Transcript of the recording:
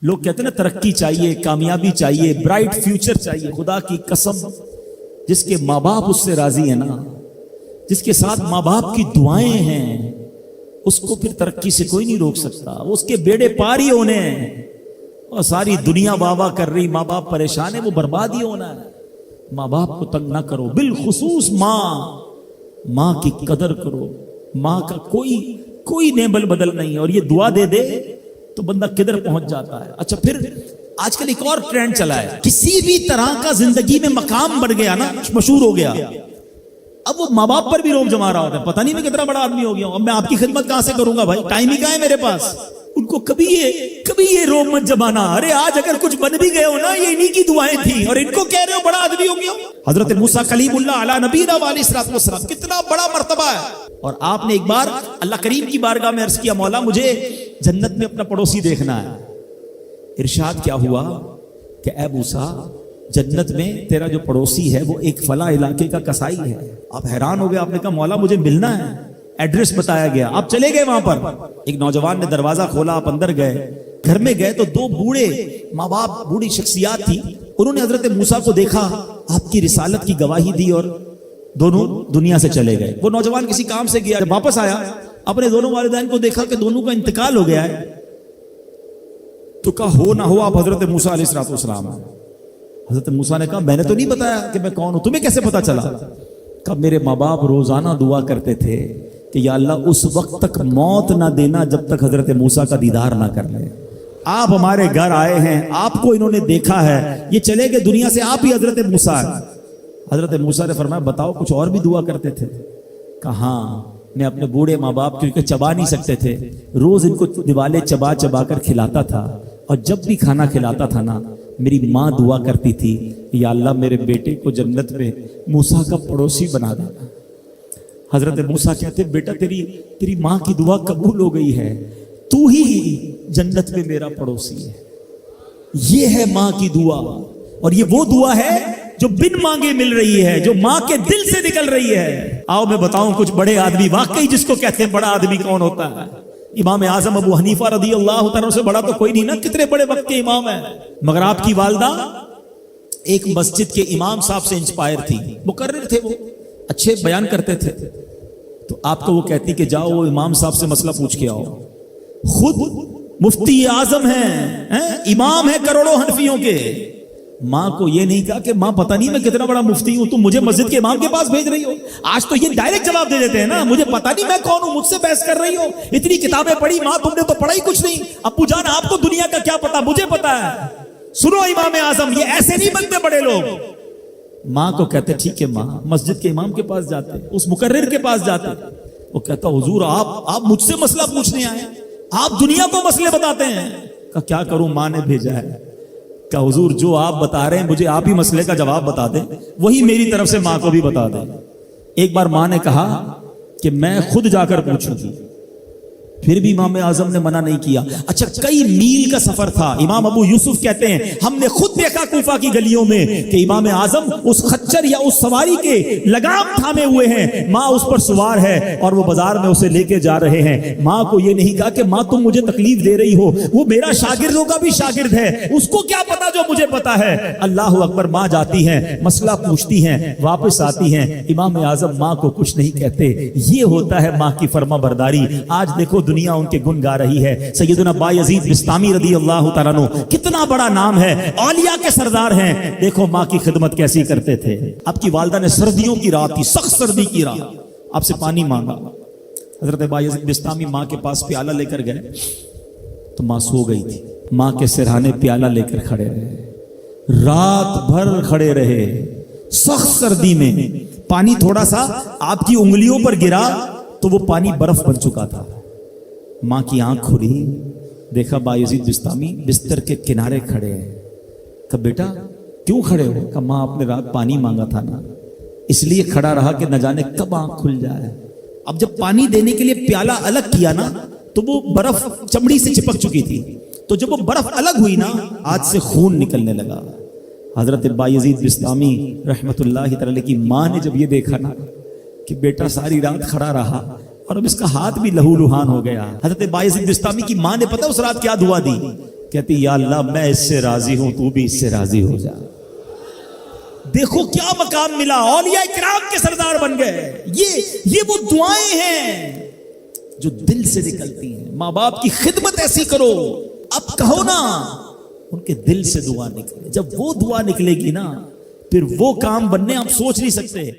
لوگ کہتے ہیں نا ترقی چاہیے، کامیابی چاہیے، برائٹ فیوچر چاہیے. خدا کی قسم جس کے ماں باپ اس سے راضی ہیں نا، جس کے ساتھ ماں باپ کی دعائیں ہیں، اس کو پھر ترقی سے کوئی نہیں روک سکتا. اس کے بیڑے پار ہی ہونے ہیں. اور ساری دنیا واہ واہ کر رہی، ماں باپ پریشان ہے، وہ برباد ہی ہونا ہے. ماں باپ کو تنگ نہ کرو، بالخصوص ماں کی قدر کرو. ماں کا کوئی نیبل بدل نہیں. اور یہ دعا دے دے تو بندہ کدھر پہنچ جاتا ہے. اچھا پھر آج کل ایک اور ٹرینڈ چلا ہے، کسی بھی طرح کا زندگی میں مقام بڑھ گیا نا، مشہور ہو گیا، اب وہ ماں باپ پر بھی روب جما رہا ہوتا ہے. پتہ نہیں میں کتنا بڑا آدمی ہو گیا ہوں، اب میں آپ کی خدمت کہاں سے کروں گا بھائی، ٹائم ہی کہاں ہے میرے پاس. ان کو کبھی یہ روب مت جمانا. ارے آج اگر کچھ بن بھی گئے ہو نا، یہ انہی کی دعائیں تھیں، اور ان کو کہہ رہے ہو بڑا آدمی ہو گیا. حضرت موسیٰ کلیم اللہ علی نبینا علیہ الصلوۃ والسلام، کتنا بڑا مرتبہ ہے. اور آپ نے ایک بار اللہ کریم کی بارگاہ میں عرض کیا، مولا مجھے جنت میں اپنا پڑوسی دیکھنا ہے. ارشاد کیا ہوا کہ اے موسیٰ، جنت میں تیرا جو پڑوسی ہے وہ ایک فلاں علاقے کا کسائی ہے. آپ حیران ہو گئے، آپ نے کہا مولا مجھے ملنا ہے. ایڈریس بتایا گیا، آپ چلے گئے وہاں پر. ایک نوجوان نے دروازہ کھولا، آپ اندر گئے. گھر میں گئے تو دو بوڑھے ماں باپ، بوڑھی شخصیات تھی. انہوں نے حضرت موسیٰ کو دیکھا، آپ کی رسالت کی گواہی دی، اور دونوں دنیا سے چلے گئے. وہ نوجوان کسی کام سے گیا، جب واپس آیا اپنے دونوں والدین کو دیکھا کہ دونوں کا انتقال ہو گیا ہے. تو کہا ہو نہ ہو آپ حضرت موسیٰ علیہ الصلوۃ والسلام ہیں. حضرت موسیٰ نے کہا میں نے تو نہیں بتایا کہ میں کون ہوں، تمہیں کیسے پتا چلا؟ کہا میرے ماں باپ روزانہ دعا کرتے تھے کہ یا اللہ اس وقت تک موت نہ دینا جب تک حضرت موسیٰ کا دیدار نہ کر لیں. آپ ہمارے گھر آئے ہیں، آپ کو انہوں نے دیکھا ہے، یہ چلے گئے دنیا سے، آپ ہی حضرت موسیٰ ہیں. حضرت موسیٰ نے فرمایا بتاؤ کچھ اور بھی دعا کرتے تھے؟ کہا ہاں، میں اپنے بوڑھے ماں باپ کیونکہ چبا نہیں سکتے تھے، روز ان کو دیوالے چبا چبا کر کھلاتا تھا، اور جب بھی کھانا کھلاتا تھا نا، میری ماں دعا کرتی تھی یا اللہ میرے بیٹے کو جنت میں موسیٰ کا پڑوسی بنا دینا. حضرت موسیٰ کہتے بیٹا تیری ماں کی دعا قبول ہو گئی ہے، تو ہی جنت میں میرا پڑوسی ہے. یہ ہے ماں کی دعا، اور یہ وہ دعا ہے جو بن مانگے مل رہی ہے، جو ماں کے دل سے نکل رہی ہے. آؤ میں بتاؤں کچھ بڑے آدمی، واقعی جس کو کہتے ہیں بڑا آدمی کون ہوتا ہے. امام اعظم ابو حنیفہ رضی اللہ تعالیٰ سے بڑا تو کوئی نہیں نا، کتنے بڑے وقت کے امام ہیں. مگر آپ کی والدہ ایک مسجد کے امام صاحب سے انسپائر تھی، مقرر تھے، وہ اچھے بیان کرتے تھے. تو آپ کو وہ کہتی کہ جاؤ وہ امام صاحب سے مسئلہ پوچھ کے آؤ. خود مفتی اعظم ہیں، امام ہیں کروڑوں حنفیوں کے. ماں کو یہ نہیں کہا کہ ماں پتہ نہیں میں کتنا بڑا مفتی ہوں، تم مجھے مسجد کے امام کے پاس بھیج رہی ہو. آج تو یہ ڈائریکٹ جواب دے دیتے ہیں نا، مجھے پتہ نہیں میں کون ہوں، مجھ سے بحث کر رہی ہو، اتنی کتابیں پڑھی ماں، تم نے تو پڑھا ہی کچھ نہیں. ابو جان آپ کو دنیا کا کیا پتا، مجھے پتا ہے. سنو امام اعظم، یہ ایسے نہیں بنتے بڑے لوگ. ماں کو کہتے ٹھیک ہے ماں، مسجد کے امام کے پاس جاتے، اس مقرر کے پاس جاتے. وہ کہتا حضور آپ مجھ سے مسئلہ پوچھنے آئے، آپ دنیا کو مسئلے بتاتے ہیں. کہ کیا کروں، ماں نے بھیجا ہے. کہ حضور جو آپ بتا رہے ہیں مجھے آپ ہی مسئلے کا جواب بتا دیں، وہی میری طرف سے ماں کو بھی بتا دیں. ایک بار ماں نے کہا کہ میں خود جا کر پوچھوں گی، پھر بھی امام اعظم نے منع نہیں کیا. اچھا کئی میل کا سفر تھا. امام ابو یوسف کہتے ہیں ہم نے خود دیکھا کوفہ کی گلیوں میں کہ امام اعظم اس خچر یا اس سواری کے لگام تھامے ہوئے ہیں، ماں اس پر سوار ہے اور وہ بازار میں اسے لے کے جا رہے ہیں. ماں کو یہ نہیں کہا کہ ماں تم مجھے تکلیف دے رہی ہو، وہ میرا شاگردوں کا بھی شاگرد ہے، اس کو کیا پتا جو مجھے پتا ہے. اللہ اکبر. ماں جاتی ہیں، مسئلہ پوچھتی ہیں، واپس آتی ہیں، امام اعظم ماں کو کچھ نہیں کہتے. یہ ہوتا ہے ماں کی فرما برداری. آج دیکھو دنیا ان کے گن گا رہی ہے. سیدنا بایزید بستامی رضی اللہ تعالیٰ عنہ، کتنا بڑا نام ہے، اولیاء کے سردار ہیں. دیکھو ماں کی خدمت کیسی کرتے تھے. آپ کی والدہ نے سردیوں کی رات تھی، سخت سردی کی رات، آپ سے پانی مانگا. حضرت بایزید بستامی ماں کے پاس پیالہ لے کر گئے تو ماں سو گئی تھی. ماں کے سرہانے پیالہ لے کر کھڑے رہے، رات بھر کھڑے رہے سخت سردی میں. پانی تھوڑا سا آپ کی انگلیوں پر گرا تو وہ پانی برف بن چکا تھا. ماں کی آنکھ کھلی، دیکھا بایزید بستامی بستر کے کنارے کھڑے ہیں. کہ بیٹا کیوں کھڑے ہو؟ کہ ماں آپ نے رات پانی مانگا تھا نا، اس لیے کھڑا رہا کہ نہ جانے کب آنکھ کھل جائے. اب جب پانی دینے کے لیے پیالہ الگ کیا نا تو وہ برف چمڑی سے چپک چکی تھی، تو جب وہ برف الگ ہوئی نا آج سے خون نکلنے لگا. حضرت بایزید بستامی رحمت اللہ تعالی کی ماں نے جب یہ دیکھا نا کہ بیٹا ساری رات کھڑا رہا اور اب اس کا ہاتھ بھی لہو لہان ہو گیا. حضرت بایزید بستامی کی ماں نے پتہ اس رات کیا دعا دی کہ کہتی یا اللہ میں اس سے راضی ہوں، تو بھی اس سے راضی ہو جا۔ دیکھو کیا مقام ملا، اولیاء کرام کے سردار بن گئے۔ یہ وہ دعائیں ہیں جو دل سے نکلتی ہیں۔ ماں باپ کی خدمت ایسی کرو، اب کہو نا ان کے دل سے دعا نکلے۔ جب وہ دعا نکلے گی نا، پھر وہ کام بننے آپ سوچ نہیں سکتے۔